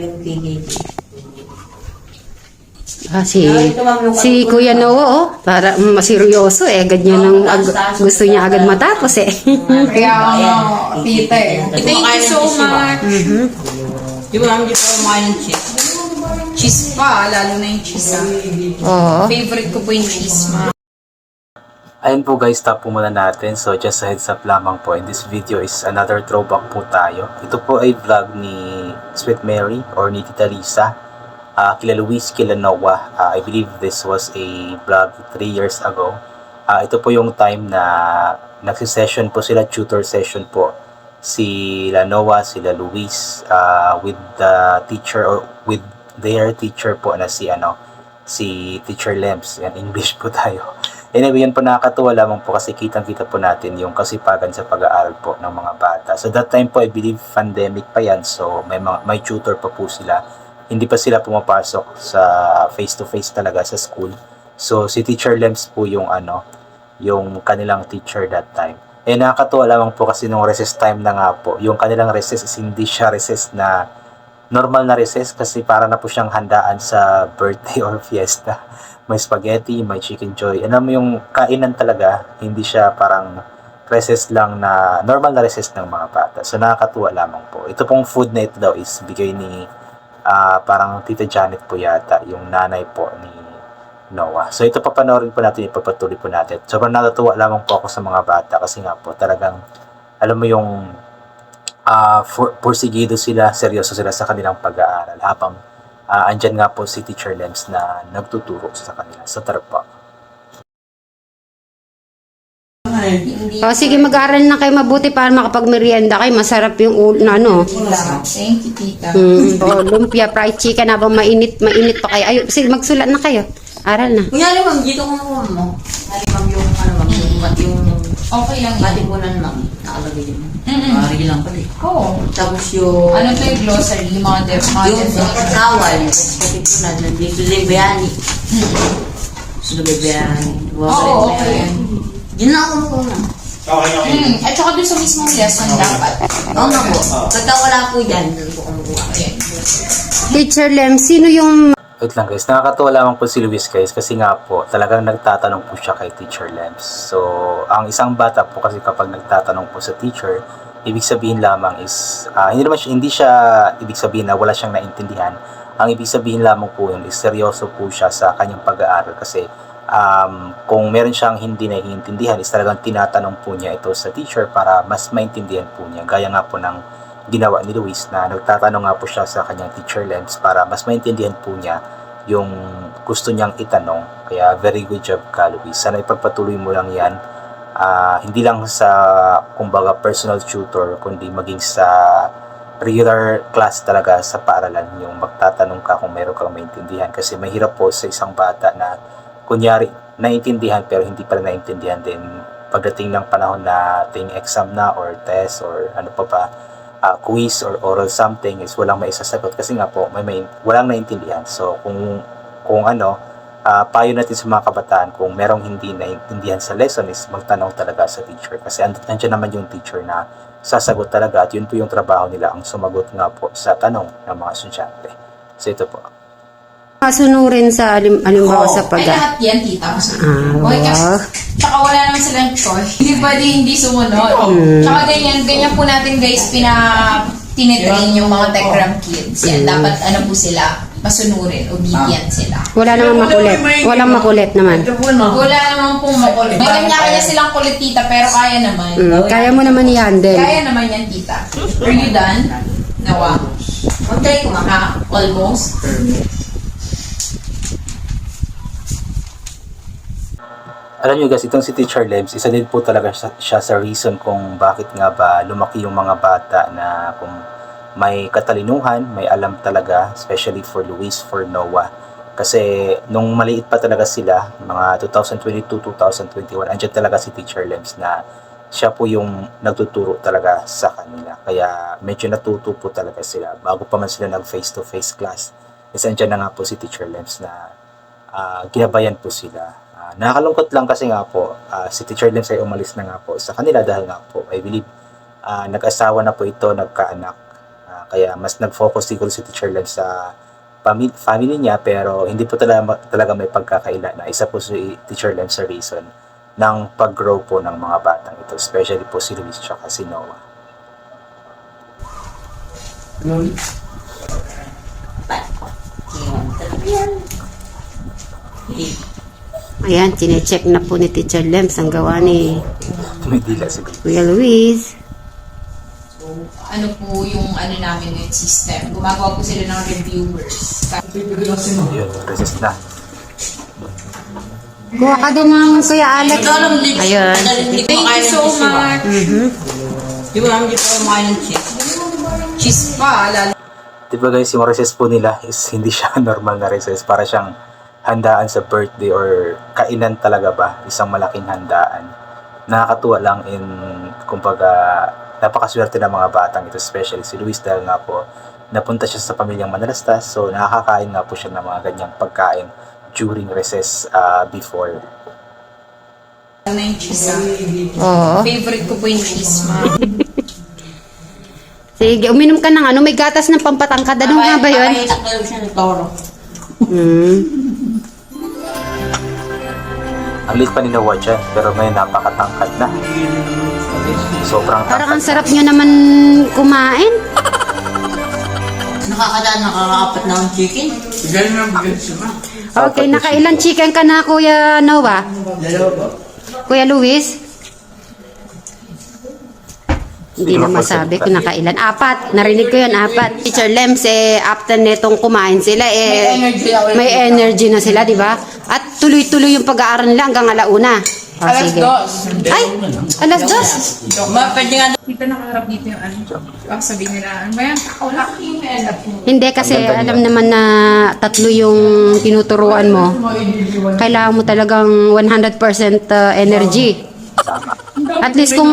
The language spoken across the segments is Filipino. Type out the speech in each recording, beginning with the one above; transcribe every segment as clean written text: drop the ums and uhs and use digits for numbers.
yung KKK. Si Kuya Noah, oh, para maseryoso eh. Ganyan ang gusto niya agad matapos eh. Kaya tita eh. Thank you so much. Di ba, hindi pa kumain ng cheese? Cheese pa, lalo na yung cheese. Oo. Favorite ko po yung cheese, ma. Ayun po guys, stop po muna natin. So just a heads up lamang po, in this video is another throwback po tayo. Ito po ay vlog ni Sweet Mary or ni Tita Lisa, kila Luis, kila Noah. I believe this was a vlog 3 years ago. Ito po yung time na nagsisession po sila, tutor session po. Sila Noah, sila Luis, with the teacher or with their teacher po na si Teacher Lems. Yan, English po tayo. Anyway, yun po nakakatuwa lamang po kasi kitang-kita po natin yung kasipagan sa pag-aaral po ng mga bata. So that time po, I believe pandemic pa yan. So may tutor pa po sila. Hindi pa sila pumapasok sa face-to-face talaga sa school. So si Teacher Lems po yung yung kanilang teacher that time. Eh nakakatuwa lamang po kasi nung recess time na nga po, yung kanilang recess is hindi siya recess na normal na recess kasi para na po siyang handaan sa birthday or fiesta. May spaghetti, may chicken joy. Alam mo yung kainan talaga, hindi siya parang recess lang na normal na recess ng mga bata. So nakakatuwa lamang po. Ito pong food na ito daw is bigay ni parang Tita Janet po yata, yung nanay po ni Noah. So ito papanoorin po natin, ipapatuloy po natin. Sobrang natutuwa lamang po ako sa mga bata kasi nga po talagang alam mo yung porsigido sila, seryoso sila sa kanilang pag-aaral habang andyan nga po si Teacher Lems na nagtuturo sa kanila. So tara po. O sige, mag-aaral na kayo mabuti para makapag-merienda kayo. Masarap yung Thank you, tita. lumpia, fried chicken habang mainit pa kayo. Ay, sige, magsulat na kayo. Aral na. Kunyari, ma'am, dito ko nakuha mo. Kunyari, ma'am, yung Okay lang yan. katipunan, ma'am. Nakalagay din. Mari lang pala eh. Oo. Tapos yung... Ano to yung glossary? Yung mga Yung kawal, katipunan, nandito yung bayani. Gusto na bayani. Oo, okay yan. Yun na ako muna. At saka dun sa mismong lesson dapat. Oo nga po. Pagka wala po dyan, doon po kumukuha. Teacher Lem, sino yung... Wait lang guys, nakakatuwa lamang po si Luis guys kasi nga po talagang nagtatanong po siya kay Teacher Lems. So, ang isang bata po kasi kapag nagtatanong po sa teacher, ibig sabihin lamang is, hindi siya ibig sabihin na wala siyang naintindihan. Ang ibig sabihin lamang po yun is seryoso po siya sa kanyang pag-aaral kasi kung meron siyang hindi naiintindihan is talagang tinatanong po niya ito sa teacher para mas maintindihan po niya. Gaya nga po ng ginawa ni Luis na nagtatanong nga po siya sa kanyang Teacher Lems para mas maintindihan po niya yung gusto niyang itanong. Kaya very good job ka, Luis. Sana ipagpatuloy mo lang yan. Hindi lang sa kumbaga personal tutor kundi maging sa regular class talaga sa paaralan yung magtatanong ka kung meron kang maintindihan kasi mahirap po sa isang bata na kunyari naiintindihan pero hindi pala naiintindihan din pagdating ng panahon na ting exam na or test or ano pa quiz or oral something is walang maisasagot kasi nga po walang naintindihan. So kung payo natin sa mga kabataan kung merong hindi naintindihan sa lesson is magtanong talaga sa teacher kasi nandiyan naman yung teacher na sasagot talaga at yun po yung trabaho nila ang sumagot nga po sa tanong ng mga estudyante. So ito po. Masunurin sa alimbawa sa Ay, pag... lahat yan, tita. Okay, wow. Tsaka wala naman silang choice. Hindi pwede hindi sumunod. Tsaka ganyan po natin guys, tinitrain yung mga Techram kids. Yan, dapat po sila, masunurin, obedient sila. Wala namang makulit. Walang makulit naman. Wala naman pong makulit. May kanya-kanya silang kulit, tita, pero kaya naman. Kaya mo naman i-handle. Kaya naman yan, tita. Are you done? Nawa. Mag-try ko, ma'am. Almost. Alam nyo guys, itong si Teacher Lems, isa din po talaga siya sa reason kung bakit nga ba lumaki yung mga bata na kung may katalinuhan, may alam talaga, especially for Luis, for Noah. Kasi nung maliit pa talaga sila, mga 2022-2021, andyan talaga si Teacher Lems na siya po yung nagtuturo talaga sa kanila. Kaya medyo natuto po talaga sila. Bago pa man sila nag face-to-face class, is andyan na nga po si Teacher Lems na ginabayan po sila. Nakakalungkot lang kasi nga po, si Teacher Lems ay umalis na nga po sa kanila dahil nga po, I believe, nag-asawa na po ito, nagkaanak. Kaya mas nag-focus siguro si Teacher Lem sa family niya, pero hindi po talaga may pagkakaila na isa po si Teacher Lem sa reason ng pag-grow po ng mga batang ito, especially po si Luis at si Noah. Ayan, chinecheck na po ni Teacher Lems ang gawa ni May dila si Kuya Luis. Ano po yung ano namin yung system. Gumagawa po sila ng reviewers. Yun, resist na. Kuha ka din ng Kuya Alex. Ayun. Thank you so much. Di ba namin dito kumain ng cheese? Cheese pa, lalo. Diba guys, yung recess po nila is hindi siya normal na recess. Para siyang handaan sa birthday or kainan talaga ba. Isang malaking handaan. Nakakatuwa lang in, kumbaga, napakaswerte ng mga batang ito, especially si Luis dahil nga po, napunta siya sa pamilyang Manalastas. So, nakakakain nga po siya ng mga ganyang pagkain during recess before. Ano yung cheese Oo. Favorite ko po yung cheese, ma. Sige, uminom ka ng ano, may gatas ng pampatangkad. Ano nga ba yun? Ay, nakalaw siya ng toro. Ang liit pa ni Noah dyan, pero may napakatangkad na. Sobrang Parang ang tangkad. sarap nyo naman kumain. Nakakaapat na ang chicken. Okay, nakailan chicken ka na, Kuya Noah? Kuya Luis? Hindi na masabi kung nakailan. 4. Narinig ko yun, 4. Teacher Lems, after netong kumain sila, may energy na sila, di ba? At tuloy-tuloy yung pag-aaral nila hanggang alauna. O, sige. Ay, alas 2. Pwede nga Dito nakaharap dito yung ano. Baka sabihin nila, ano ba yan? Kaulaki yung end up mo. Hindi kasi alam naman na 3 yung tinuturuan mo. Kailangan mo talagang 100% energy. At least kung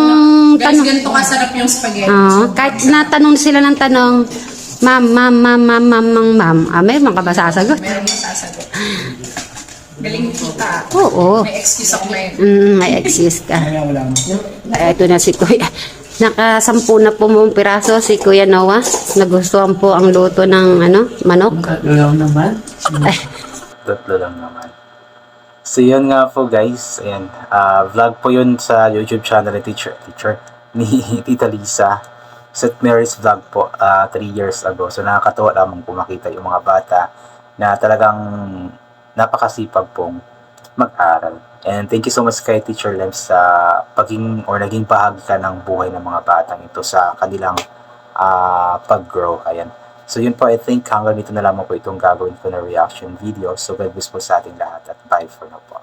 Guys, tanong, ganito kasarap yung spaghetti. kahit natanong sila ng tanong, ma'am, may mga masasagot. Meron mo sasagot. Galing kita. Oo. May excuse ako ngayon. May excuse ka. Ito na si Kuya. Naka-10 na po mong piraso si Kuya Noah. Nagustuhan po ang luto ng manok. Tatlo lang naman. So yun nga po guys, ayan, vlog po yun sa YouTube channel ni teacher ni Tita Lisa, St. Mary's Vlog po, 3 years ago. So nakakatuwa lamang po makita yung mga bata na talagang napakasipag pong mag-aral. And thank you so much kay Teacher Lems sa naging bahagi ka ng buhay ng mga batang ito sa kanilang pag-grow. Ayan. So yun po, I think hanggang dito na lamang po itong gagawin ko na reaction video. So God bless po sa ating lahat at bye for now po.